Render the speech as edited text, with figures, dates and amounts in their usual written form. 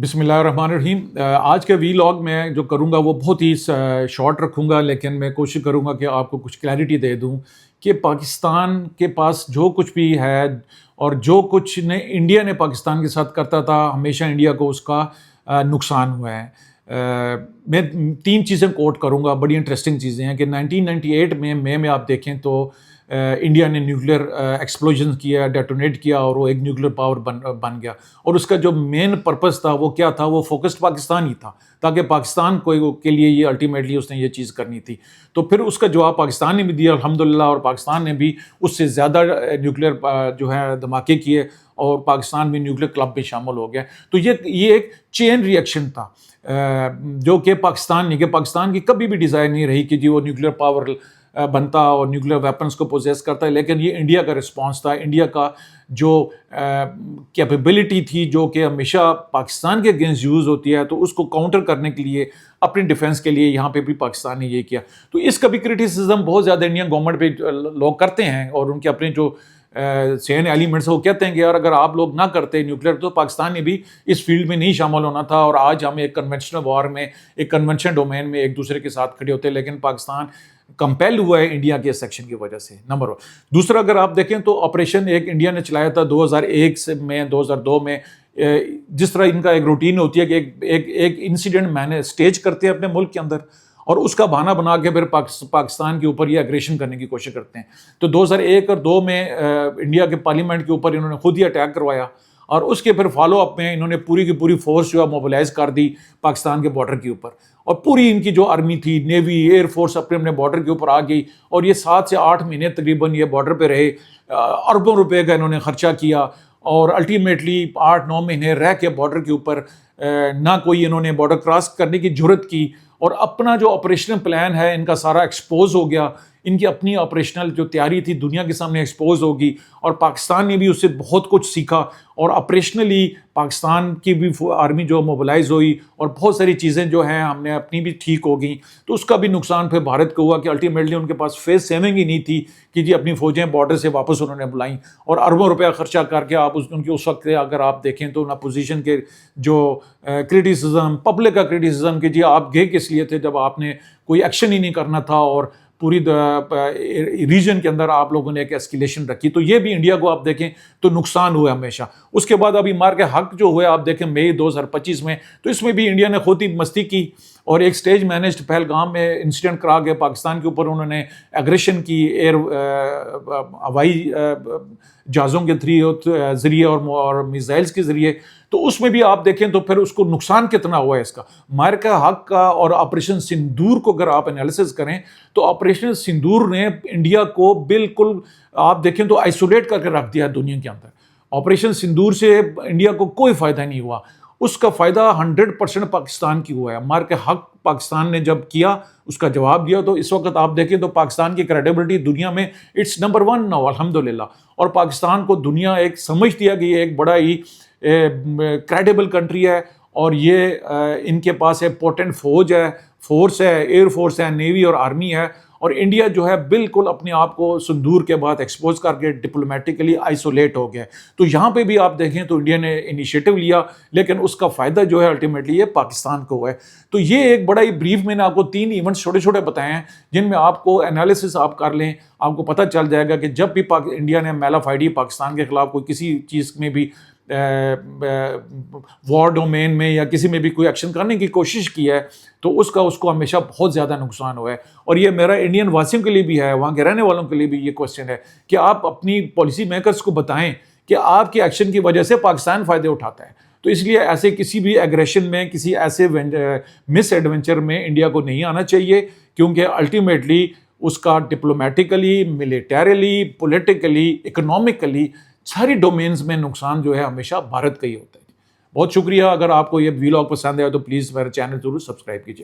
بسم اللہ الرحمن الرحیم۔ آج کے وی لاگ میں جو کروں گا وہ بہت ہی شارٹ رکھوں گا، لیکن میں کوشش کروں گا کہ آپ کو کچھ کلیئرٹی دے دوں کہ پاکستان کے پاس جو کچھ بھی ہے اور جو کچھ انڈیا نے پاکستان کے ساتھ کرتا تھا، ہمیشہ انڈیا کو اس کا نقصان ہوا ہے۔ میں 3 چیزیں کوٹ کروں گا، بڑی انٹرسٹنگ چیزیں ہیں کہ 1998 میں آپ دیکھیں تو انڈیا نے نیوکلیر ایکسپلوژن کیا، ڈیٹونیٹ کیا، اور وہ ایک نیوکلیر پاور بن گیا۔ اور اس کا جو مین پرپس تھا وہ کیا تھا؟ وہ فوکسڈ پاکستان ہی تھا، تاکہ پاکستان کے لیے یہ الٹیمیٹلی اس نے یہ چیز کرنی تھی۔ تو پھر اس کا جواب پاکستان نے بھی دیا الحمدللہ، اور پاکستان نے بھی اس سے زیادہ نیوکلیر جو ہے دھماکے کیے، اور پاکستان بھی نیوکلیر کلب میں شامل ہو گیا۔ تو یہ ایک چین ری ایکشن تھا، جو کہ پاکستان کی کبھی بھی ڈیزائر نہیں رہی کہ جی وہ نیوکلیر پاور بنتا اور نیوکلیر ویپنز کو پوزیس کرتا ہے، لیکن یہ انڈیا کا رسپانس تھا، انڈیا کا جو کیپیبلٹی تھی جو کہ ہمیشہ پاکستان کے اگینسٹ یوز ہوتی ہے، تو اس کو کاؤنٹر کرنے کے لیے، اپنی ڈیفنس کے لیے یہاں پہ بھی پاکستان نے یہ کیا۔ تو اس کا بھی کرٹیسزم بہت زیادہ انڈین گورنمنٹ پہ لوگ کرتے ہیں، اور ان کے اپنے جو سین ایلیمنٹس وہ کہتے ہیں کہ یار اگر آپ لوگ نہ کرتے نیوکلیر تو پاکستان نے بھی اس فیلڈ میں نہیں شامل ہونا تھا، اور آج ہم ایک کنونشنل وار میں، ایک کنونشن ڈومین میں ایک دوسرے کے ساتھ کھڑے ہوتے ہیں۔ لیکن پاکستان کمپیل ہوا ہے انڈیا کے سیکشن کی وجہ سے، نمبر 1۔ دوسرا، اگر آپ دیکھیں تو آپریشن ایک انڈیا نے چلایا تھا 2001 میں 2002 میں، جس طرح ان کا ایک روٹین ہوتی ہے کہ ایک انسیڈنٹ اسٹیج کرتے ہیں اپنے ملک کے اندر، اور اس کا بہانہ بنا کے پھر پاکستان کے اوپر یہ اگریشن کرنے کی کوشش کرتے ہیں۔ تو 2001 اور 2002 میں انڈیا کے پارلیمنٹ کے اوپر انہوں نے خود ہی اٹیک کروایا، اور اس کے پھر فالو اپ میں انہوں نے پوری کی پوری فورس جو ہے موبلائز کر دی پاکستان کے بارڈر کے اوپر، اور پوری ان کی جو آرمی تھی، نیوی، ایئر فورس اپنے بارڈر کے اوپر آ گئی، اور یہ 7 سے 8 مہینے تقریباً یہ بارڈر پہ رہے، اربوں روپے کا انہوں نے خرچہ کیا، اور الٹیمیٹلی 8-9 مہینے رہ کے بارڈر کے اوپر نہ کوئی انہوں نے بارڈر کراس کرنے کی جرت کی، اور اپنا جو آپریشنل پلان ہے ان کا سارا ایکسپوز ہو گیا، ان کی اپنی آپریشنل جو تیاری تھی دنیا کے سامنے ایکسپوز ہوگی، اور پاکستان نے بھی اس سے بہت کچھ سیکھا، اور آپریشنلی پاکستان کی بھی آرمی جو موبلائز ہوئی، اور بہت ساری چیزیں جو ہیں ہم نے اپنی بھی ٹھیک ہو گئیں۔ تو اس کا بھی نقصان پھر بھارت کو ہوا کہ الٹیمیٹلی ان کے پاس فیس سیونگ ہی نہیں تھی کہ جی اپنی فوجیں بارڈر سے واپس انہوں نے بلائیں، اور اربوں روپیہ خرچہ کر کے آپ ان کی اس وقت اگر آپ دیکھیں تو اپوزیشن کے جو کرٹیسزم، پبلک کا کرٹیسزم کہ جی آپ گئے کس لیے تھے جب آپ نے کوئی ایکشن ہی نہیں کرنا تھا، اور پوری ریجن کے اندر آپ لوگوں نے ایک ایسکیلیشن رکھی۔ تو یہ بھی انڈیا کو آپ دیکھیں تو نقصان ہوا ہمیشہ۔ اس کے بعد ابھی مار کے حق جو ہوا آپ دیکھیں مئی 2025 میں، تو اس میں بھی انڈیا نے خود ہی مستی کی، اور ایک سٹیج مینجڈ پہلگام میں انسیڈنٹ کرا کے پاکستان کے اوپر انہوں نے ایگریشن کی، ہوائی جہازوں کے ذریعے اور میزائلز کے ذریعے۔ تو اس میں بھی آپ دیکھیں تو پھر اس کو نقصان کتنا ہوا ہے اس کا، مارکہ حق کا اور آپریشن سندور کو اگر آپ انالیسز کریں تو آپریشن سندور نے انڈیا کو بالکل آپ دیکھیں تو آئسولیٹ کر کے رکھ دیا دنیا کے اندر۔ آپریشن سندور سے انڈیا کو کوئی فائدہ نہیں ہوا، اس کا فائدہ 100% پاکستان کی ہوا ہے۔ مارکہ حق پاکستان نے جب کیا، اس کا جواب دیا، تو اس وقت آپ دیکھیں تو پاکستان کی کریڈیبلٹی دنیا میں اٹس نمبر 1 نو الحمدللہ، اور پاکستان کو دنیا ایک سمجھ دیا کہ یہ ایک بڑا ہی کریڈیبل کنٹری ہے، اور یہ ان کے پاس ایک پوٹنٹ فورس ہے، ایئر فورس ہے، نیوی اور آرمی ہے، اور انڈیا جو ہے بالکل اپنے آپ کو سندور کے بعد ایکسپوز کر کے ڈپلومیٹکلی آئسولیٹ ہو گیا۔ تو یہاں پہ بھی آپ دیکھیں تو انڈیا نے انیشیٹو لیا، لیکن اس کا فائدہ جو ہے الٹیمیٹلی یہ پاکستان کو ہوا ہے۔ تو یہ ایک بڑا ہی بریف میں نے آپ کو 3 ایونٹس چھوٹے چھوٹے بتائے ہیں، جن میں آپ کو انالیسس آپ کر لیں، آپ کو پتہ چل جائے گا کہ جب بھی انڈیا نے میل آف آئی ڈی پاکستان کے خلاف کوئی کسی چیز میں بھی وار ڈومین میں یا کسی میں بھی کوئی ایکشن کرنے کی کوشش کی ہے، تو اس کو ہمیشہ بہت زیادہ نقصان ہوا ہے۔ اور یہ میرا انڈین واسیوں کے لیے بھی ہے، وہاں کے رہنے والوں کے لیے بھی یہ کوشچن ہے کہ آپ اپنی پالیسی میکرز کو بتائیں کہ آپ کے ایکشن کی وجہ سے پاکستان فائدے اٹھاتا ہے۔ تو اس لیے ایسے کسی بھی ایگریشن میں، کسی ایسے مس ایڈونچر میں انڈیا کو نہیں آنا چاہیے، کیونکہ الٹیمیٹلی اس کا ڈپلومیٹکلی، ملیٹریلی، پولیٹیکلی، اکنامکلی ساری ڈومینز میں نقصان جو ہے ہمیشہ بھارت کا ہی ہوتا ہے۔ بہت شکریہ۔ اگر آپ کو یہ وی لاگ پسند ہے تو پلیز میرے چینل ضرور سبسکرائب کیجیے۔